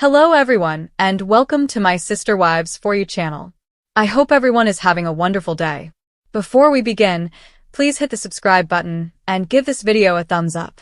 Hello everyone, and welcome to my Sister Wives For You channel. I hope everyone is having a wonderful day. Before we begin, please hit the subscribe button and give this video a thumbs up.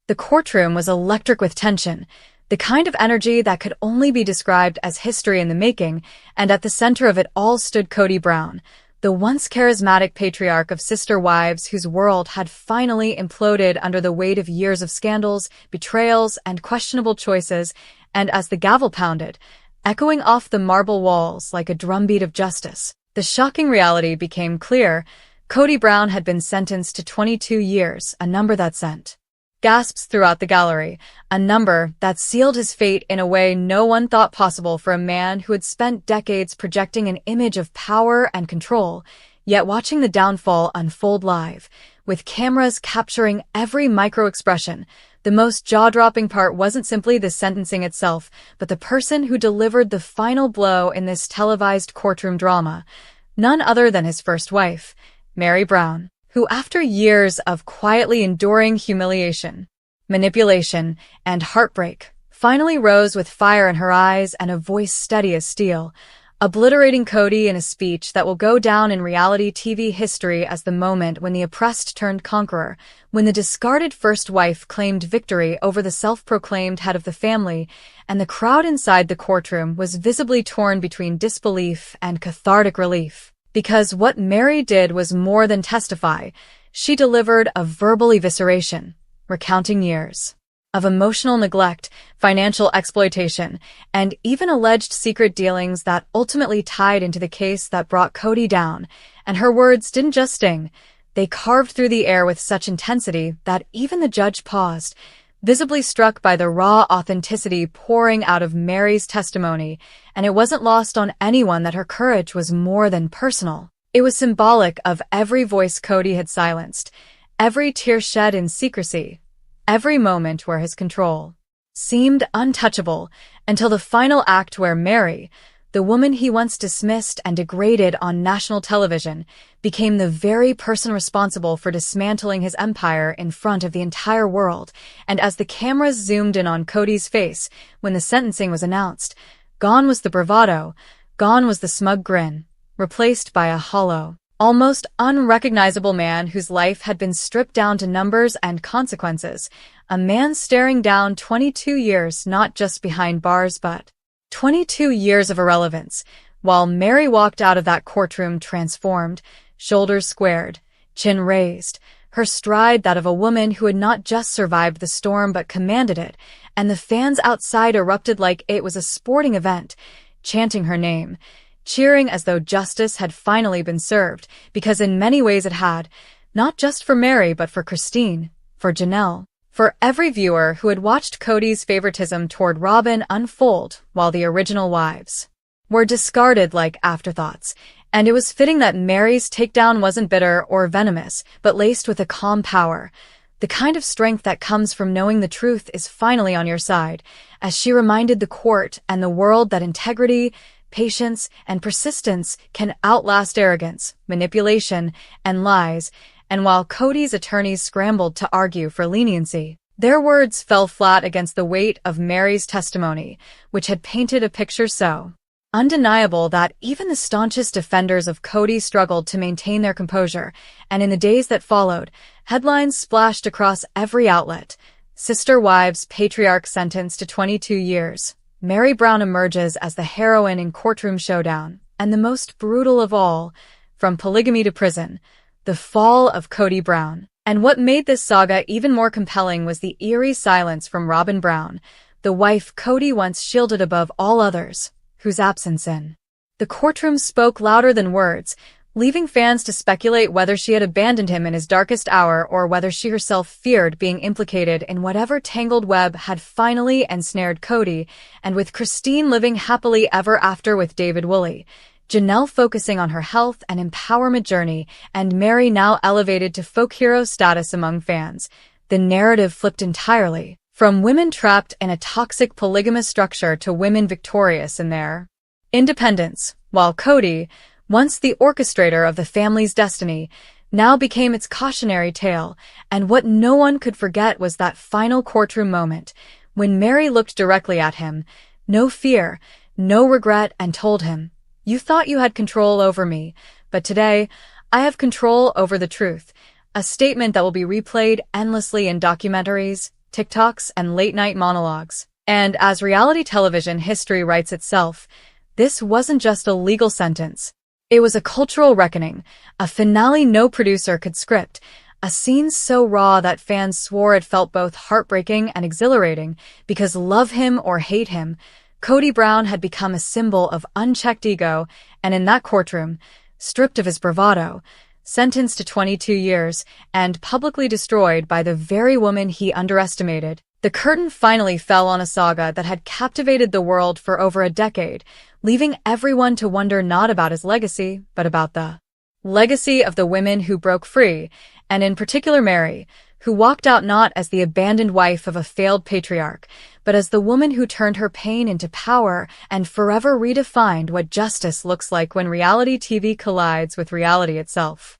The courtroom was electric with tension, the kind of energy that could only be described as history in the making, and at the center of it all stood Kody Brown, the once charismatic patriarch of Sister Wives whose world had finally imploded under the weight of years of scandals, betrayals, and questionable choices, and as the gavel pounded, echoing off the marble walls like a drumbeat of justice, the shocking reality became clear. Kody Brown had been sentenced to 22 years, a number that sent gasps throughout the gallery, a number that sealed his fate in a way no one thought possible for a man who had spent decades projecting an image of power and control, yet watching the downfall unfold live, with cameras capturing every micro-expression. The most jaw-dropping part wasn't simply the sentencing itself, but the person who delivered the final blow in this televised courtroom drama, none other than his first wife, Meri Brown, who after years of quietly enduring humiliation, manipulation, and heartbreak, finally rose with fire in her eyes and a voice steady as steel, obliterating Kody in a speech that will go down in reality TV history as the moment when the oppressed turned conqueror, when the discarded first wife claimed victory over the self-proclaimed head of the family, and the crowd inside the courtroom was visibly torn between disbelief and cathartic relief. Because what Meri did was more than testify, she delivered a verbal evisceration, recounting years of emotional neglect, financial exploitation, and even alleged secret dealings that ultimately tied into the case that brought Kody down. And her words didn't just sting, they carved through the air with such intensity that even the judge paused, visibly struck by the raw authenticity pouring out of Meri's testimony, and it wasn't lost on anyone that her courage was more than personal. It was symbolic of every voice Kody had silenced, every tear shed in secrecy, every moment where his control seemed untouchable, until the final act where Meri, the woman he once dismissed and degraded on national television, became the very person responsible for dismantling his empire in front of the entire world. And as the cameras zoomed in on Kody's face when the sentencing was announced, gone was the bravado, gone was the smug grin, replaced by a hollow, almost unrecognizable man whose life had been stripped down to numbers and consequences, a man staring down 22 years not just behind bars but 22 years of irrelevance. While Meri walked out of that courtroom transformed, shoulders squared, chin raised, her stride that of a woman who had not just survived the storm but commanded it, and the fans outside erupted like it was a sporting event, chanting her name, cheering as though justice had finally been served, because in many ways it had, not just for Meri but for Christine, for Janelle, for every viewer who had watched Kody's favoritism toward Robin unfold while the original wives were discarded like afterthoughts. And it was fitting that Meri's takedown wasn't bitter or venomous, but laced with a calm power, the kind of strength that comes from knowing the truth is finally on your side, as she reminded the court and the world that integrity, patience, and persistence can outlast arrogance, manipulation, and lies. And while Kody's attorneys scrambled to argue for leniency, their words fell flat against the weight of Meri's testimony, which had painted a picture so undeniable that even the staunchest defenders of Kody struggled to maintain their composure. And in the days that followed, headlines splashed across every outlet. Sister Wives patriarch sentenced to 22 years. Meri Brown emerges as the heroine in Courtroom Showdown, and the most brutal of all, from polygamy to prison, the fall of Kody Brown. And what made this saga even more compelling was the eerie silence from Robin Brown, the wife Kody once shielded above all others, whose absence in the courtroom spoke louder than words, leaving fans to speculate whether she had abandoned him in his darkest hour or whether she herself feared being implicated in whatever tangled web had finally ensnared Kody. And with Christine living happily ever after with David Woolley, Janelle focusing on her health and empowerment journey, and Meri now elevated to folk hero status among fans, the narrative flipped entirely, from women trapped in a toxic polygamous structure to women victorious in their independence, while Kody, once the orchestrator of the family's destiny, now became its cautionary tale. And what no one could forget was that final courtroom moment, when Meri looked directly at him, No fear, no regret, and told him, "You thought you had control over me, but today, I have control over the truth." A statement that will be replayed endlessly in documentaries, TikToks, and late-night monologues. And as reality television history writes itself, this wasn't just a legal sentence. It was a cultural reckoning, a finale no producer could script, a scene so raw that fans swore it felt both heartbreaking and exhilarating, because love him or hate him, Kody Brown had become a symbol of unchecked ego, and in that courtroom, stripped of his bravado, sentenced to 22 years, and publicly destroyed by the very woman he underestimated, the curtain finally fell on a saga that had captivated the world for over a decade, leaving everyone to wonder not about his legacy, but about the legacy of the women who broke free, and in particular Meri, who walked out not as the abandoned wife of a failed patriarch, but as the woman who turned her pain into power and forever redefined what justice looks like when reality TV collides with reality itself.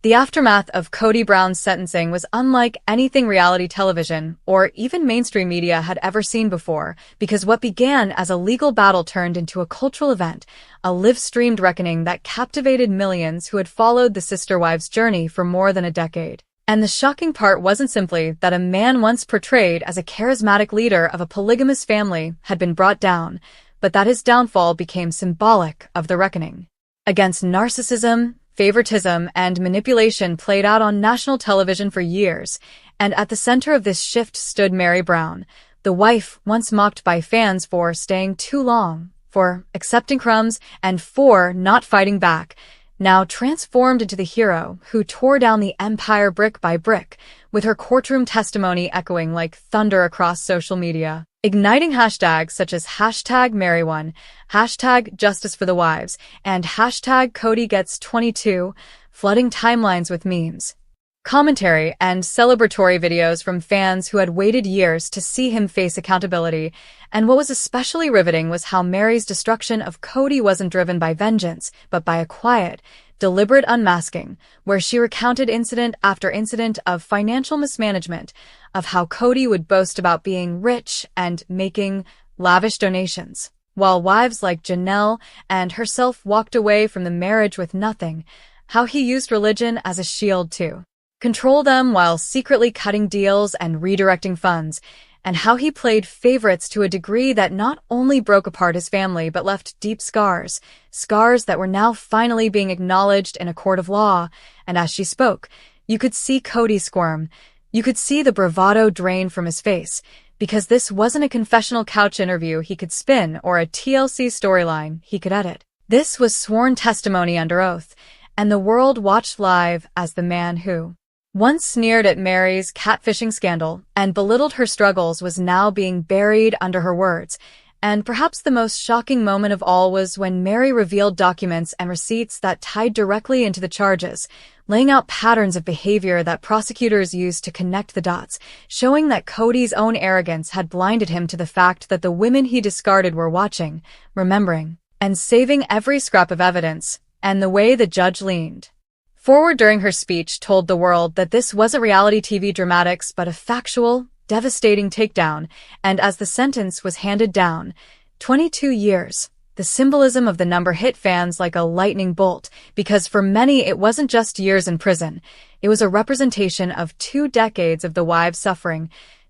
The aftermath of Kody Brown's sentencing was unlike anything reality television or even mainstream media had ever seen before, because what began as a legal battle turned into a cultural event, a live-streamed reckoning that captivated millions who had followed the sister wives' journey for more than a decade. And the shocking part wasn't simply that a man once portrayed as a charismatic leader of a polygamous family had been brought down, but that his downfall became symbolic of the reckoning against narcissism, favoritism, and manipulation played out on national television for years, and at the center of this shift stood Meri Brown, the wife once mocked by fans for staying too long, for accepting crumbs, and for not fighting back, now transformed into the hero who tore down the empire brick by brick, with her courtroom testimony echoing like thunder across social media, igniting hashtags such as #MeriWon, #JusticeForTheWives, and #CodyGets22, flooding timelines with memes, commentary, and celebratory videos from fans who had waited years to see him face accountability. And what was especially riveting was how Meri's destruction of Kody wasn't driven by vengeance, but by a quiet, deliberate unmasking, where she recounted incident after incident of financial mismanagement, of how Kody would boast about being rich and making lavish donations, while wives like Janelle and herself walked away from the marriage with nothing, how he used religion as a shield to control them while secretly cutting deals and redirecting funds, and how he played favorites to a degree that not only broke apart his family but left deep scars, scars that were now finally being acknowledged in a court of law. And as she spoke, you could see Kody squirm. You could see the bravado drain from his face, because this wasn't a confessional couch interview he could spin or a TLC storyline he could edit. This was sworn testimony under oath, and the world watched live as the man who once sneered at Meri's catfishing scandal and belittled her struggles was now being buried under her words. And perhaps the most shocking moment of all was when Meri revealed documents and receipts that tied directly into the charges, laying out patterns of behavior that prosecutors used to connect the dots, showing that Kody's own arrogance had blinded him to the fact that the women he discarded were watching, remembering, and saving every scrap of evidence. And the way the judge leaned forward during her speech told the world that this wasn't reality TV dramatics but a factual, devastating takedown. And as the sentence was handed down, 22 years, the symbolism of the number hit fans like a lightning bolt, because for many it wasn't just years in prison, it was a representation of 2 decades of the wives' suffering,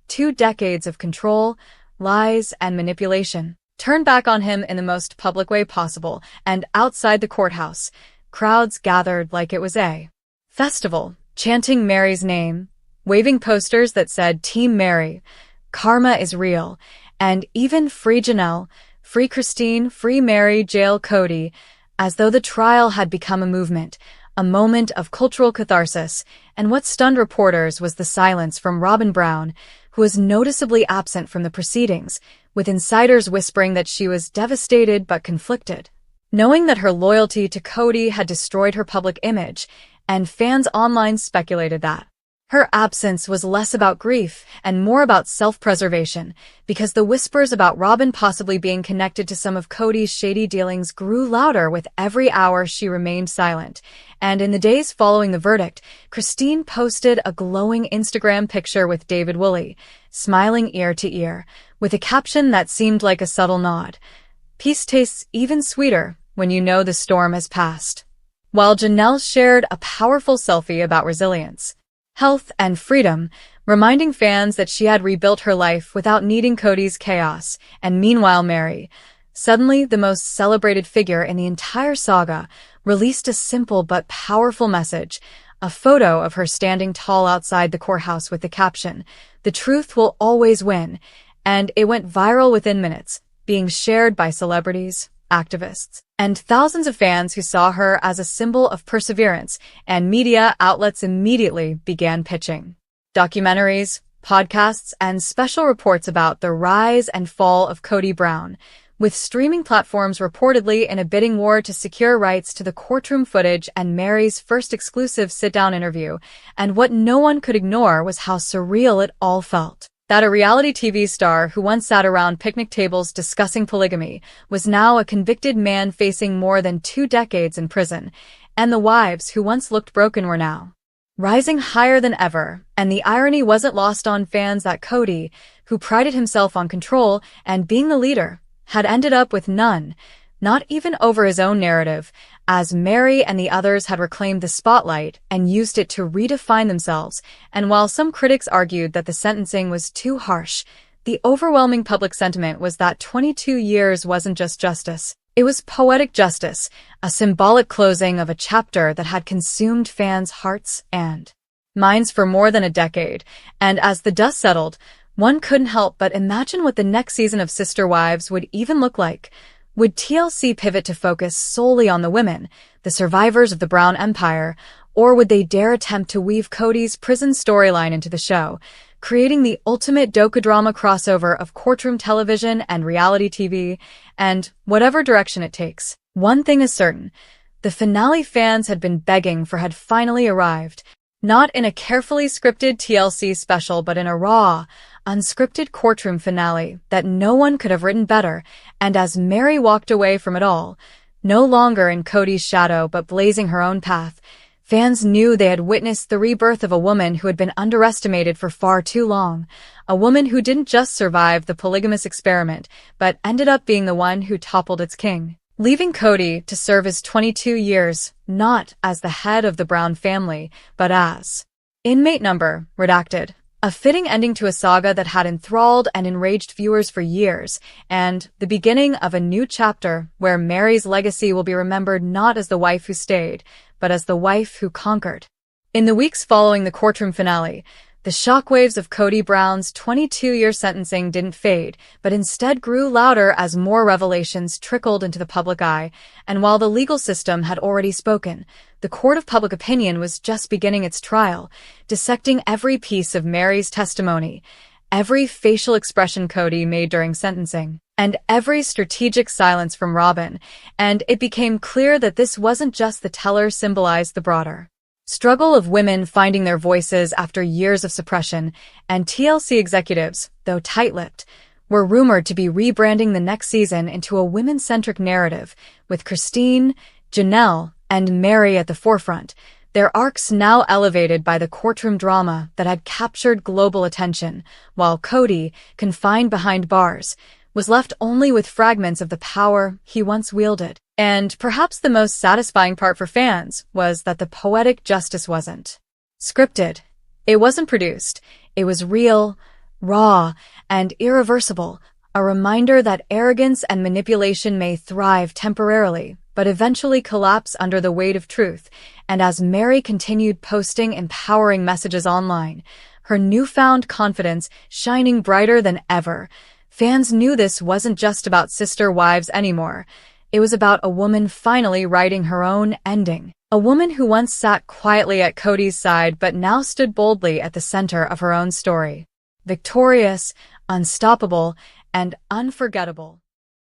2 decades of control, lies, and manipulation, turned back on him in the most public way possible. And outside the courthouse, crowds gathered like it was a festival, chanting Meri's name, waving posters that said Team Meri, Karma is real, and even Free Janelle, Free Christine, Free Meri, Jail Kody, as though the trial had become a movement, a moment of cultural catharsis. And what stunned reporters was the silence from Robyn Brown, who was noticeably absent from the proceedings, with insiders whispering that she was devastated but conflicted, knowing that her loyalty to Kody had destroyed her public image, and fans online speculated that her absence was less about grief and more about self-preservation, because the whispers about Robyn possibly being connected to some of Kody's shady dealings grew louder with every hour she remained silent. And in the days following the verdict, Christine posted a glowing Instagram picture with David Woolley, smiling ear to ear, with a caption that seemed like a subtle nod. Peace tastes even sweeter when you know the storm has passed. While Janelle shared a powerful selfie about resilience, health, and freedom, reminding fans that she had rebuilt her life without needing Kody's chaos. And meanwhile, Meri, suddenly the most celebrated figure in the entire saga, released a simple but powerful message, a photo of her standing tall outside the courthouse with the caption, "The truth will always win," and it went viral within minutes, being shared by celebrities, activists, and thousands of fans who saw her as a symbol of perseverance, and media outlets immediately began pitching documentaries, podcasts, and special reports about the rise and fall of Kody Brown, with streaming platforms reportedly in a bidding war to secure rights to the courtroom footage and Meri's first exclusive sit-down interview. And what no one could ignore was how surreal it all felt. That a reality TV star who once sat around picnic tables discussing polygamy was now a convicted man facing more than 2 decades in prison, and the wives who once looked broken were now rising higher than ever. And the irony wasn't lost on fans that Kody, who prided himself on control and being the leader, had ended up with none, not even over his own narrative, as Meri and the others had reclaimed the spotlight and used it to redefine themselves. And while some critics argued that the sentencing was too harsh, the overwhelming public sentiment was that 22 years wasn't just justice. It was poetic justice, a symbolic closing of a chapter that had consumed fans' hearts and minds for more than a decade. And as the dust settled, one couldn't help but imagine what the next season of Sister Wives would even look like. Would TLC pivot to focus solely on the women, the survivors of the Brown Empire, or would they dare attempt to weave Kody's prison storyline into the show, creating the ultimate docudrama crossover of courtroom television and reality TV? And whatever direction it takes, one thing is certain: the finale fans had been begging for had finally arrived. Not in a carefully scripted TLC special, but in a raw, unscripted courtroom finale that no one could have written better. And as Meri walked away from it all, no longer in Kody's shadow but blazing her own path, fans knew they had witnessed the rebirth of a woman who had been underestimated for far too long, a woman who didn't just survive the polygamous experiment, but ended up being the one who toppled its king, leaving Kody to serve his 22 years, not as the head of the Brown family, but as inmate number redacted. A fitting ending to a saga that had enthralled and enraged viewers for years, and the beginning of a new chapter where Meri's legacy will be remembered not as the wife who stayed, but as the wife who conquered. In the weeks following the courtroom finale, the shockwaves of Kody Brown's 22-year sentencing didn't fade, but instead grew louder as more revelations trickled into the public eye. And while the legal system had already spoken, the court of public opinion was just beginning its trial, dissecting every piece of Meri's testimony, every facial expression Kody made during sentencing, and every strategic silence from Robin. And it became clear that this wasn't just the teller symbolized the broader struggle of women finding their voices after years of suppression. And TLC executives, though tight-lipped, were rumored to be rebranding the next season into a women-centric narrative, with Christine, Janelle, and Meri at the forefront, their arcs now elevated by the courtroom drama that had captured global attention, while Kody, confined behind bars, was left only with fragments of the power he once wielded. And perhaps the most satisfying part for fans was that the poetic justice wasn't scripted. It wasn't produced. It was real, raw, and irreversible, a reminder that arrogance and manipulation may thrive temporarily, but eventually collapse under the weight of truth. And as Meri continued posting empowering messages online, her newfound confidence shining brighter than ever, fans knew this wasn't just about Sister Wives anymore. It was about a woman finally writing her own ending. A woman who once sat quietly at Kody's side but now stood boldly at the center of her own story. Victorious, unstoppable, and unforgettable.